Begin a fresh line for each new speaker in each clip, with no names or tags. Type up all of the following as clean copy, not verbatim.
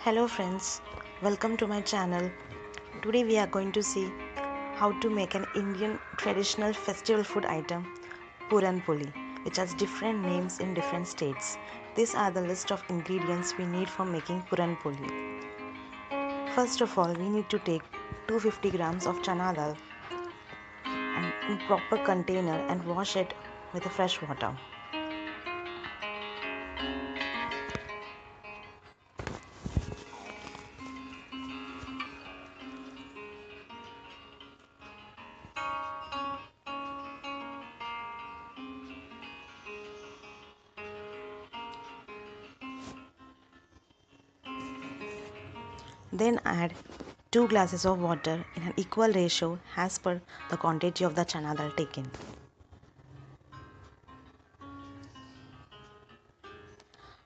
Hello friends, welcome to my channel. Today we are going to see how to make an Indian traditional festival food item, Puran Poli, which has different names in different states. These are the list of ingredients we need for making Puran Poli. First of all, we need to take 250 grams of chana dal and in proper container and wash it with fresh water. Then add 2 glasses of water in an equal ratio as per the quantity of the chana dal taken.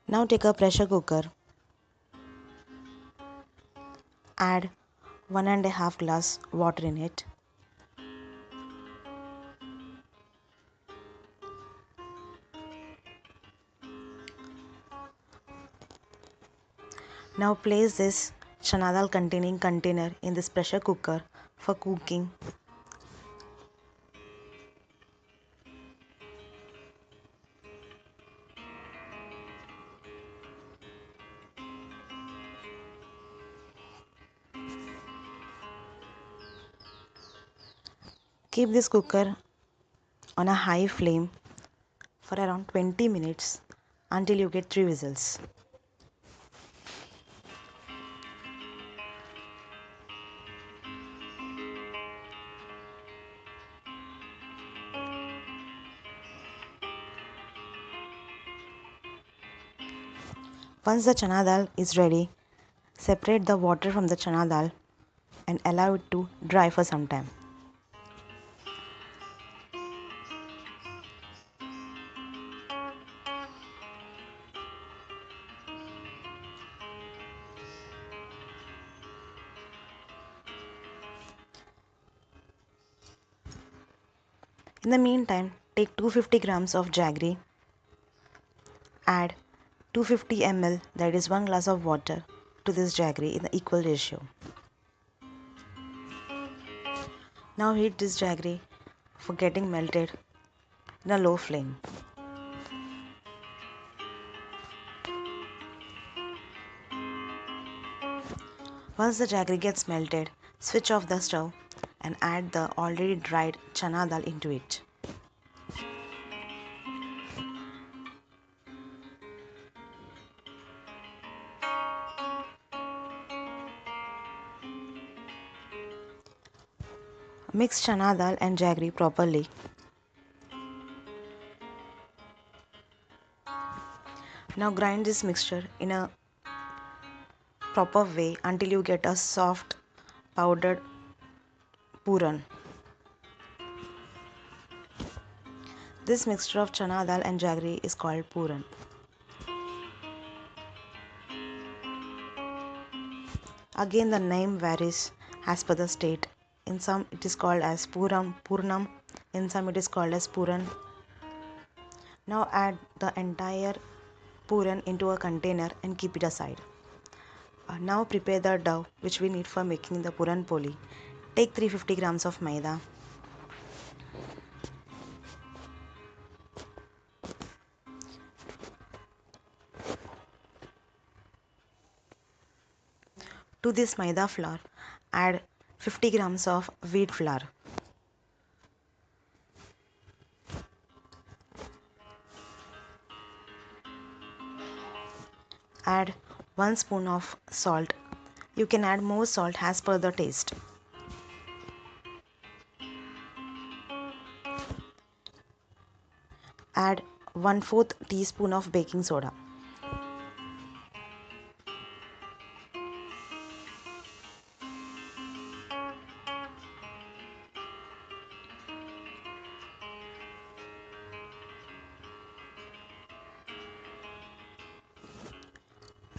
Now take a pressure cooker, add 1.5 glass water in it. Now place this chana dal containing container in this pressure cooker for cooking. Keep this cooker on a high flame for around 20 minutes until you get 3 whistles. Once the chana dal is ready, separate the water from the chana dal and allow it to dry for some time. In the meantime, take 250 grams of jaggery, add 250 ml, that is 1 glass of water, to this jaggery in the equal ratio. Now heat this jaggery for getting melted in a low flame. Once the jaggery gets melted, switch off the stove and add the already dried chana dal into it. Mix chana dal and jaggery properly. Now grind this mixture in a proper way until you get a soft powdered puran. This mixture of chana dal and jaggery is called puran. Again, the name varies as per the state. In some it is called as purnam, in some it is called as puran. Now add the entire puran into a container and keep it aside. Now prepare the dough which we need for making the puran poli. Take 350 grams of maida. To this maida flour, add 50 grams of wheat flour. Add 1 spoon of salt. You can add more salt as per the taste. Add 1/4 teaspoon of baking soda.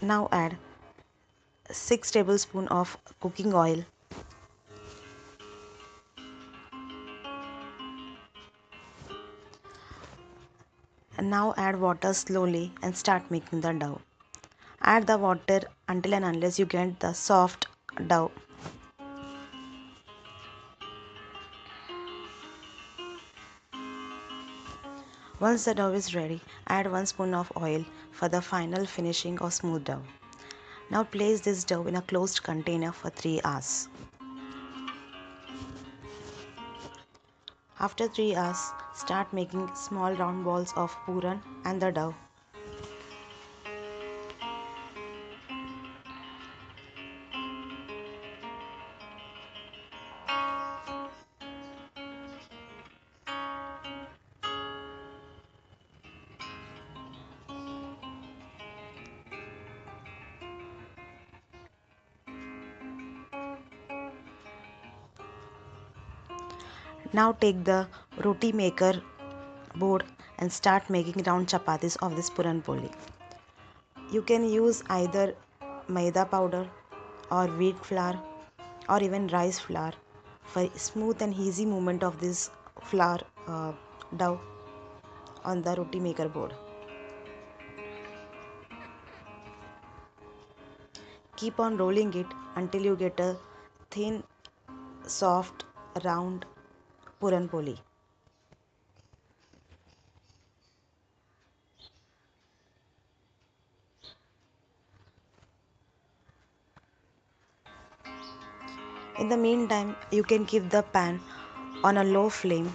Now add 6 tablespoons of cooking oil. And now add water slowly and start making the dough. Add the water until and unless you get the soft dough. Once the dough is ready, add 1 spoon of oil for the final finishing of smooth dough. Now place this dough in a closed container for 3 hours. After 3 hours, start making small round balls of puran and the dough. Now take the roti maker board and start making round chapatis of this puran poli. You can use either maida powder or wheat flour or even rice flour for smooth and easy movement of this flour dough on the roti maker board. Keep on rolling it until you get a thin, soft, round puran poli. In the meantime, you can keep the pan on a low flame.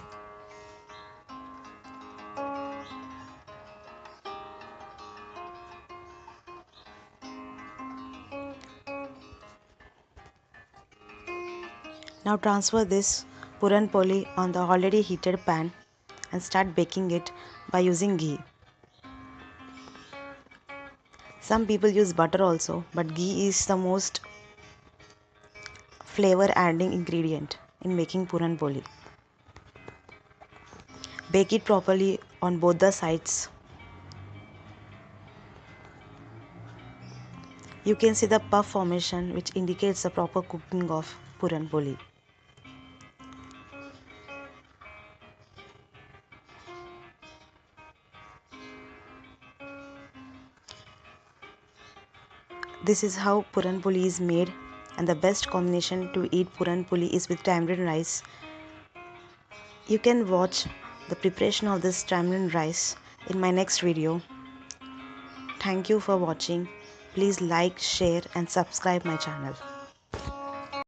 Now transfer this puran poli on the already heated pan and start baking it by using ghee. Some people use butter also, but ghee is the most flavor adding ingredient in making puran poli. Bake it properly on both the sides. You can see the puff formation which indicates the proper cooking of puran poli. This is how puran poli is made, and the best combination to eat puran poli is with tamarind rice. You can watch the preparation of this tamarind rice in my next video. Thank you for watching. Please like, share and subscribe my channel.